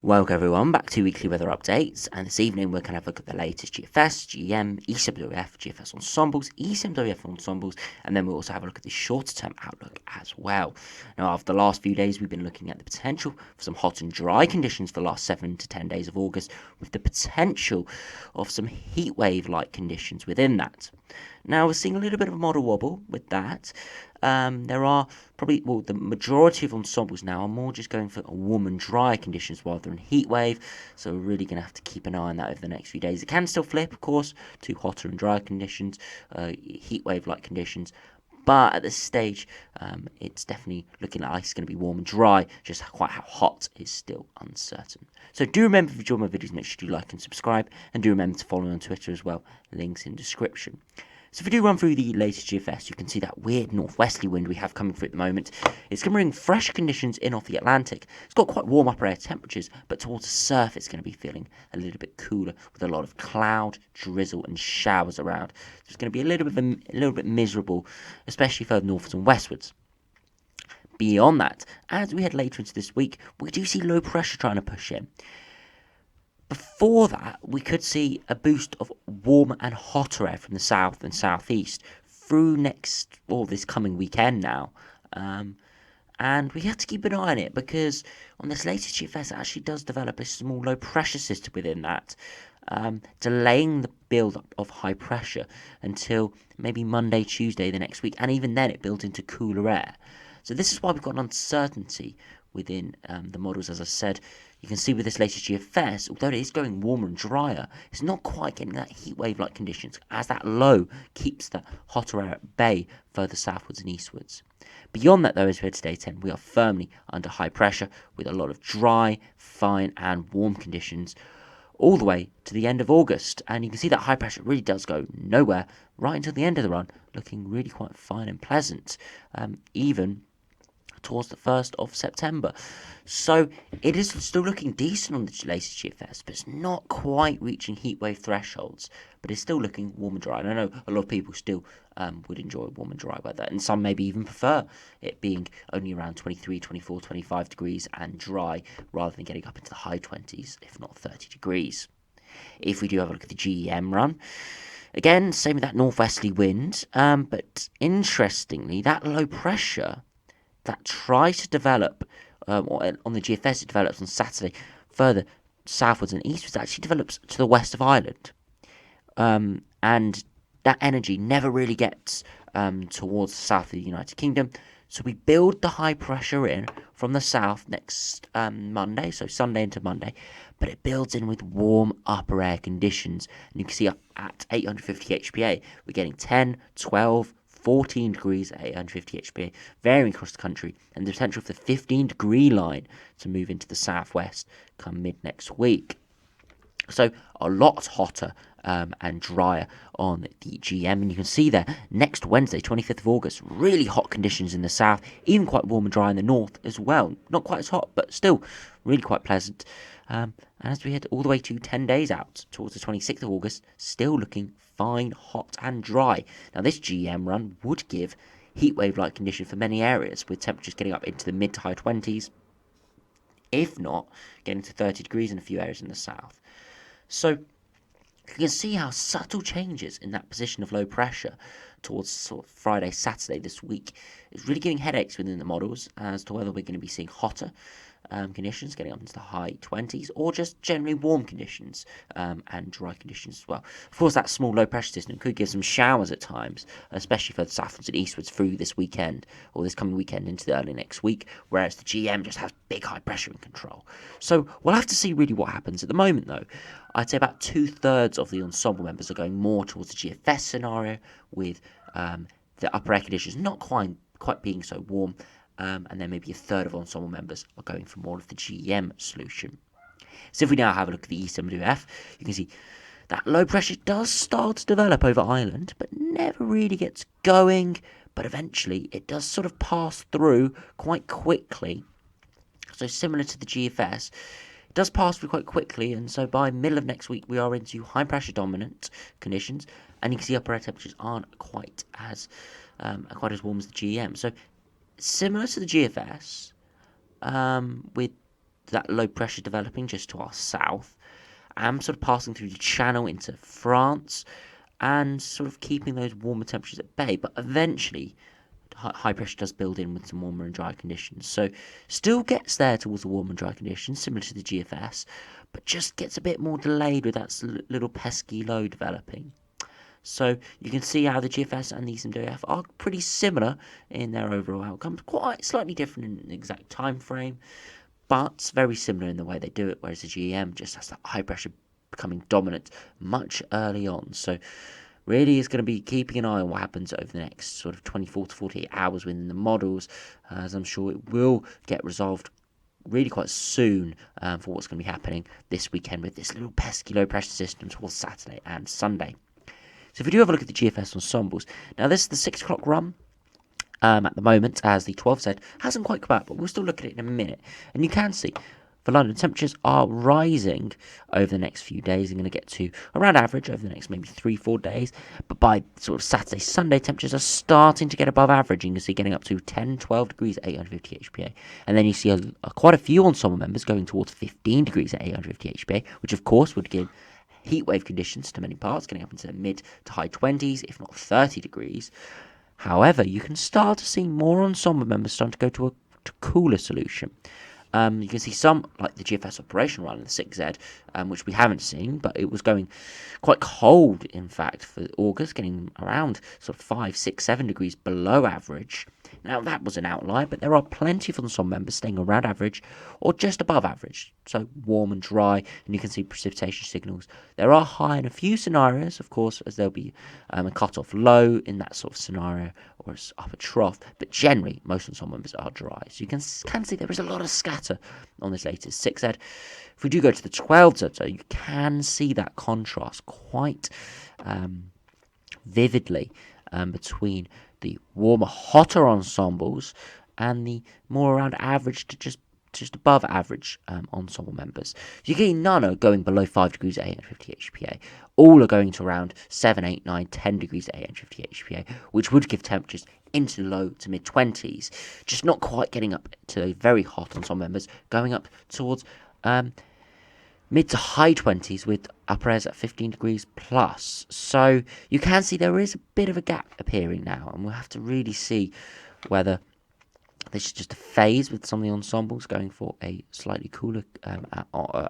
Welcome everyone back to weekly weather updates, and this evening we're going to have a look at the latest GFS, GEM, ECWF, GFS Ensembles, ECMWF Ensembles, and then we'll also have a look at the shorter term outlook as well. Now, after the last few days, we've been looking at the potential for some hot and dry conditions for the last 7 to 10 days of August, with the potential of some heatwave-like conditions within that. Now, we're seeing a little bit of a model wobble with that. There are probably, the majority of ensembles now are more just going for warm and dry conditions rather than heat wave, so we're really going to have to keep an eye on that over the next few days. It can still flip, of course, to hotter and drier conditions, heat wave-like conditions, but at this stage, it's definitely looking like it's going to be warm and dry. Just quite how hot is still uncertain. So do remember, if you enjoy my videos, make sure you like and subscribe, and do remember to follow me on Twitter as well. Links in description. So if we do run through the latest GFS, you can see that weird northwesterly wind we have coming through at the moment. It's going to bring fresh conditions in off the Atlantic. It's got quite warm upper air temperatures, but towards the surface it's going to be feeling a little bit cooler with a lot of cloud, drizzle and showers around. So it's going to be a little bit miserable, especially further northwards and westwards. Beyond that, as we head later into this week, we do see low pressure trying to push in. Before that, we could see a boost of warmer and hotter air from the south and southeast through this coming weekend now. And we have to keep an eye on it, because on this latest GFS, it actually does develop a small low pressure system within that, delaying the build-up of high pressure until maybe Monday, Tuesday the next week, and even then it builds into cooler air. So this is why we've got an uncertainty within the models. As I said, you can see with this latest GFS, although it is going warmer and drier, it's not quite getting that heat wave-like conditions, as that low keeps that hotter air at bay further southwards and eastwards. Beyond that, though, as we head to day 10, we are firmly under high pressure with a lot of dry, fine and warm conditions all the way to the end of August. And you can see that high pressure really does go nowhere right until the end of the run, looking really quite fine and pleasant, even towards the 1st of September. So it is still looking decent on the latest GFS, but it's not quite reaching heatwave thresholds, but it's still looking warm and dry. And I know a lot of people still would enjoy warm and dry weather, and some maybe even prefer it being only around 23, 24, 25 degrees and dry, rather than getting up into the high 20s, if not 30 degrees. If we do have a look at the GEM run, again, same with that northwesterly wind, but interestingly, that low pressure that tries to develop, or on the GFS it develops on Saturday, further southwards and eastwards, actually develops to the west of Ireland. And that energy never really gets towards the south of the United Kingdom. So we build the high pressure in from the south next Monday, so Sunday into Monday, but it builds in with warm upper air conditions. And you can see up at 850 HPA, we're getting 10, 12, 14 degrees at 850 HPA, varying across the country, and the potential for the 15-degree line to move into the southwest come mid next week. So a lot hotter and drier on the GM, and you can see there next Wednesday, 25th of August, really hot conditions in the south, even quite warm and dry in the north as well. Not quite as hot, but still really quite pleasant. And as we head all the way to 10 days out towards the 26th of August, still looking fine, hot and dry. Now this GM run would give heatwave-like condition for many areas, with temperatures getting up into the mid to high 20s, if not getting to 30 degrees in a few areas in the south. So you can see how subtle changes in that position of low pressure towards sort of Friday, Saturday this week is really giving headaches within the models as to whether we're going to be seeing hotter conditions getting up into the high 20s, or just generally warm conditions and dry conditions as well. Of course, that small low pressure system could give some showers at times, especially for the southwards and eastwards through this weekend, or this coming weekend into the early next week, whereas the GM just has big high pressure in control. So we'll have to see really what happens. At the moment, though, I'd say about 2/3 of the ensemble members are going more towards the GFS scenario, with the upper air conditions not quite being so warm, and then maybe 1/3 of ensemble members are going for more of the GM solution. So if we now have a look at the ECMWF, you can see that low pressure does start to develop over Ireland, but never really gets going, but eventually it does sort of pass through quite quickly. So similar to the GFS, it does pass through quite quickly, and so by middle of next week we are into high pressure dominant conditions, and you can see upper air temperatures aren't quite as warm as the GM. So similar to the GFS, with that low pressure developing just to our south, and sort of passing through the channel into France, and sort of keeping those warmer temperatures at bay. But eventually, high pressure does build in with some warmer and dry conditions. So still gets there towards the warm and dry conditions, similar to the GFS, but just gets a bit more delayed with that little pesky low developing. So you can see how the GFS and the ECMWF are pretty similar in their overall outcomes, quite slightly different in the exact time frame, but very similar in the way they do it, whereas the GEM just has that high pressure becoming dominant much early on. So really is going to be keeping an eye on what happens over the next sort of 24 to 48 hours within the models, as I'm sure it will get resolved really quite soon for what's going to be happening this weekend with this little pesky low pressure system towards Saturday and Sunday. So if we do have a look at the GFS Ensembles, now this is the 6 o'clock run at the moment, as the 12Z hasn't quite come out, but we'll still look at it in a minute. And you can see for London, temperatures are rising over the next few days. They're going to get to around average over the next maybe 3-4 days. But by sort of Saturday, Sunday, temperatures are starting to get above average. You can see getting up to 10-12 degrees at 850 HPA. And then you see quite a few ensemble members going towards 15 degrees at 850 HPA, which of course would give heatwave conditions to many parts, getting up into the mid to high 20s, if not 30 degrees. However, you can start to see more ensemble members starting to go to a cooler solution. You can see some, like the GFS Operational Run, the 6Z, which we haven't seen, but it was going quite cold, in fact, for August, getting around sort of 5, 6, 7 degrees below average. Now, that was an outlier, but there are plenty of ensemble members staying around average or just above average, so warm and dry, and you can see precipitation signals. There are high in a few scenarios, of course, as there'll be a cut-off low in that sort of scenario, or an upper trough, but generally, most ensemble members are dry. So you can see there is a lot of scatter on this latest 6Z. If we do go to the 12Z, so you can see that contrast quite vividly between the warmer, hotter ensembles and the more around average to just above average ensemble members. So you can none are going below 5 degrees at 850 HPA. All are going to around 7, 8, 9, 10 degrees at 850 HPA, which would give temperatures into low to mid 20s. Just not quite getting up to very hot ensemble members, going up towards mid to high 20s with upper airs at 15 degrees plus. So you can see there is a bit of a gap appearing now, and we'll have to really see whether this is just a phase with some of the ensembles going for a slightly cooler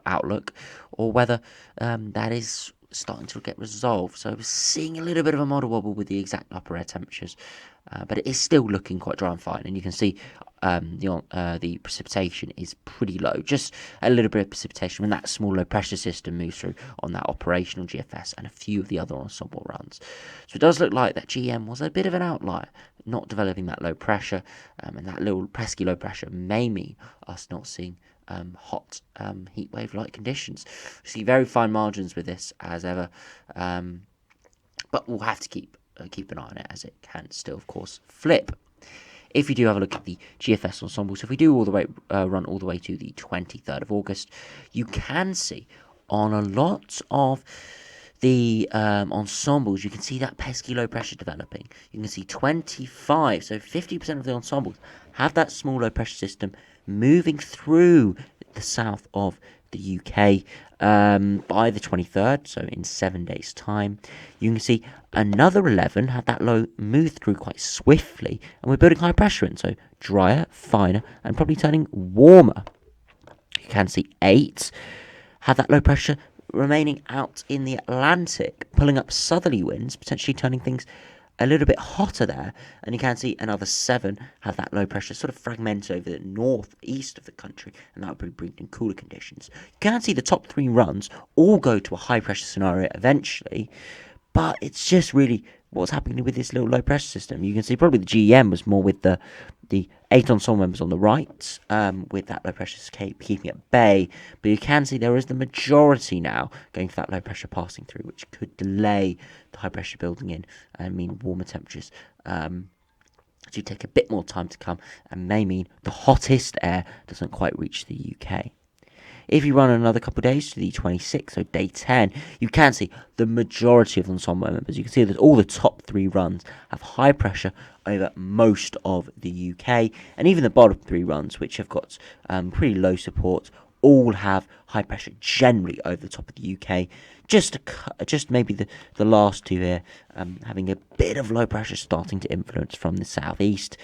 outlook, or whether that is starting to get resolved. So we're seeing a little bit of a model wobble with the exact upper air temperatures, but it is still looking quite dry and fine, and you can see the precipitation is pretty low, just a little bit of precipitation when that small low pressure system moves through on that operational GFS and a few of the other ensemble runs. So it does look like that GM was a bit of an outlier, not developing that low pressure, and that little pesky low pressure may mean us not seeing hot heat wave like conditions. We see very fine margins with this as ever, but we'll have to keep an eye on it, as it can still of course flip. If you do have a look at the GFS ensembles, if we do run all the way to the 23rd of August, you can see on a lot of the ensembles, you can see that pesky low pressure developing. You can see 25, so 50% of the ensembles have that small low pressure system moving through the south of the UK by the 23rd, so in 7 days' time. You can see another 11 have that low move through quite swiftly, and we're building high pressure in, so drier, finer, and probably turning warmer. You can see 8 have that low pressure remaining out in the Atlantic, pulling up southerly winds, potentially turning things a little bit hotter there, and you can see another 7 have that low pressure sort of fragment over the northeast of the country, and that would bring in cooler conditions. You can see the top 3 runs all go to a high pressure scenario eventually, but it's just really what's happening with this little low pressure system. You can see probably the GEM was more with the 8 ensemble members on the right, with that low pressure keeping at bay, but you can see there is the majority now going for that low pressure passing through, which could delay the high pressure building in and mean warmer temperatures do take a bit more time to come, and may mean the hottest air doesn't quite reach the UK. If you run another couple of days to the 26th, so day 10, you can see the majority of ensemble members. You can see that all the top 3 runs have high pressure over most of the UK, and even the bottom 3 runs, which have got pretty low support, all have high pressure generally over the top of the UK. Just maybe the last two here having a bit of low pressure starting to influence from the southeast,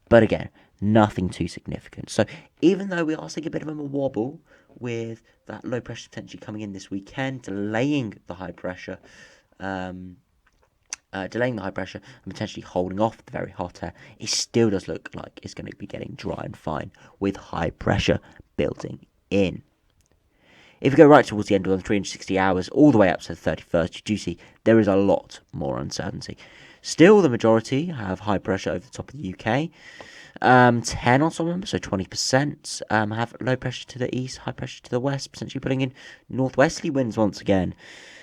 but again, nothing too significant. So even though we are seeing a bit of a wobble with that low pressure potentially coming in this weekend, delaying the high pressure and potentially holding off the very hot air, it still does look like it's going to be getting dry and fine with high pressure building in. If we go right towards the end of the 360 hours, all the way up to the 31st, you do see there is a lot more uncertainty. Still, the majority have high pressure over the top of the UK. 10 on some of them, so 20%, have low pressure to the east, high pressure to the west, potentially putting in northwesterly winds once again.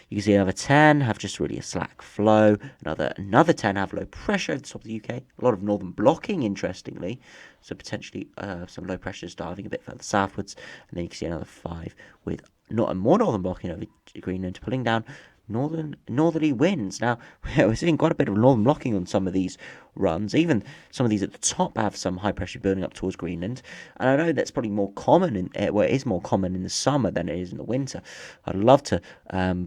You can see another 10 have just really a slack flow. Another 10 have low pressure over the top of the UK. A lot of northern blocking, interestingly. So potentially some low pressures diving a bit further southwards. And then you can see another 5 with more northern blocking over Greenland, pulling down northerly winds. Now, we're seeing quite a bit of northern blocking on some of these runs. Even some of these at the top have some high pressure building up towards Greenland. And I know that's probably more common it is more common in the summer than it is in the winter. I'd love to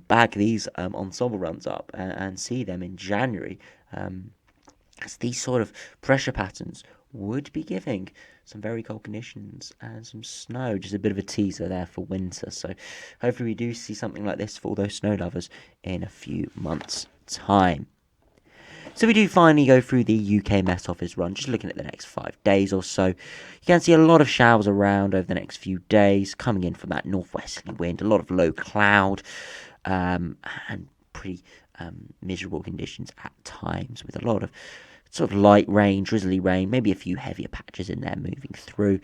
bag these ensemble runs up and see them in January, as these sort of pressure patterns would be giving some very cold conditions and some snow. Just a bit of a teaser there for winter. So hopefully we do see something like this for all those snow lovers in a few months' time. So we do finally go through the UK Met Office run, just looking at the next 5 days or so. You can see a lot of showers around over the next few days, coming in from that northwesterly wind, a lot of low cloud, and pretty miserable conditions at times, with a lot of sort of light rain, drizzly rain, maybe a few heavier patches in there moving through,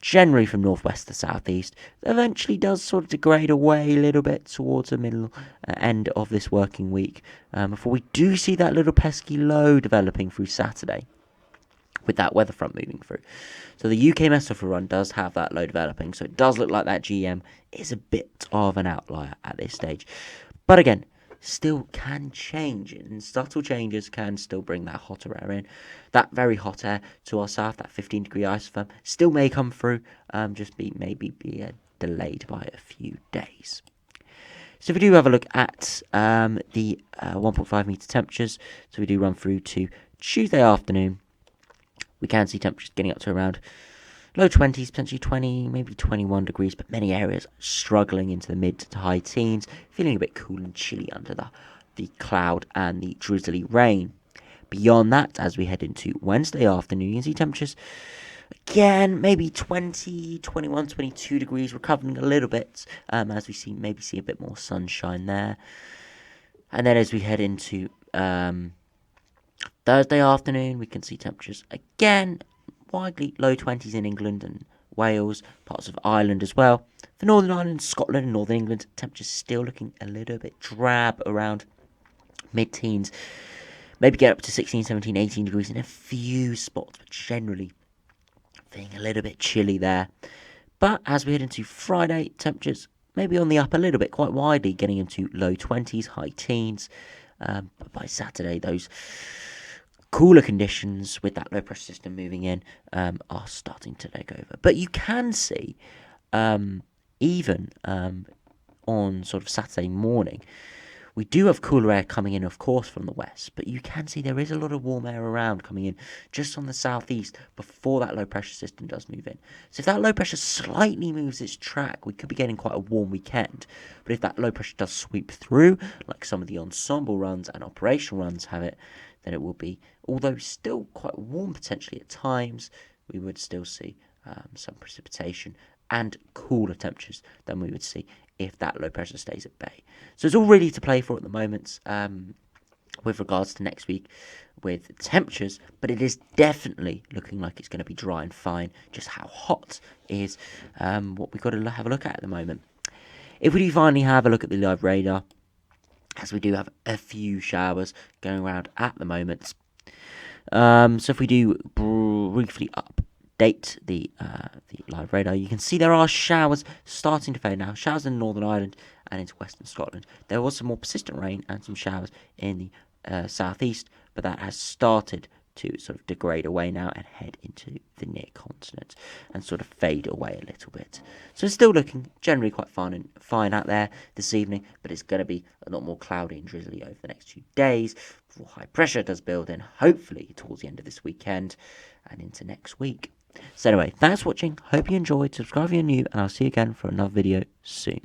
generally from northwest to southeast. Eventually does sort of degrade away a little bit towards the middle end of this working week, before we do see that little pesky low developing through Saturday, with that weather front moving through. So the UK Met Office run does have that low developing, so it does look like that GM is a bit of an outlier at this stage. But again, still can change, and subtle changes can still bring that hotter air in. That very hot air to our south, that 15-degree isotherm, still may come through, maybe be delayed by a few days. So if we do have a look at the 1.5 metre temperatures, so we do run through to Tuesday afternoon, we can see temperatures getting up to around low 20s, potentially 20, maybe 21 degrees, but many areas struggling into the mid to high teens, feeling a bit cool and chilly under the cloud and the drizzly rain. Beyond that, as we head into Wednesday afternoon, you can see temperatures, again, maybe 20, 21, 22 degrees, recovering a little bit, as we see a bit more sunshine there. And then as we head into Thursday afternoon, we can see temperatures, again, widely low 20s in England and Wales, parts of Ireland as well. For Northern Ireland, Scotland and Northern England, temperatures still looking a little bit drab, around mid-teens. Maybe get up to 16, 17, 18 degrees in a few spots, but generally feeling a little bit chilly there. But as we head into Friday, temperatures maybe on the up a little bit, quite widely, getting into low 20s, high teens. But by Saturday, those cooler conditions with that low pressure system moving in are starting to take over. But you can see, even on sort of Saturday morning, we do have cooler air coming in, of course, from the west, but you can see there is a lot of warm air around coming in just on the southeast before that low pressure system does move in. So if that low pressure slightly moves its track, we could be getting quite a warm weekend. But if that low pressure does sweep through, like some of the ensemble runs and operational runs have it, then it will be, although still quite warm potentially at times, we would still see some precipitation and cooler temperatures than we would see if that low pressure stays at bay. So it's all really to play for at the moment with regards to next week with temperatures, but it is definitely looking like it's going to be dry and fine. Just how hot is what we've got to have a look at the moment. If we do finally have a look at the live radar, as we do have a few showers going around at the moment. So if we do briefly update the live radar, you can see there are showers starting to fade now. Showers in Northern Ireland and into Western Scotland. There was some more persistent rain and some showers in the southeast, but that has started to sort of degrade away now and head into the near continent and sort of fade away a little bit. So it's still looking generally quite fine out there this evening, but it's going to be a lot more cloudy and drizzly over the next few days before high pressure does build in, hopefully towards the end of this weekend and into next week. So anyway, thanks for watching. Hope you enjoyed. Subscribe if you're new, and I'll see you again for another video soon.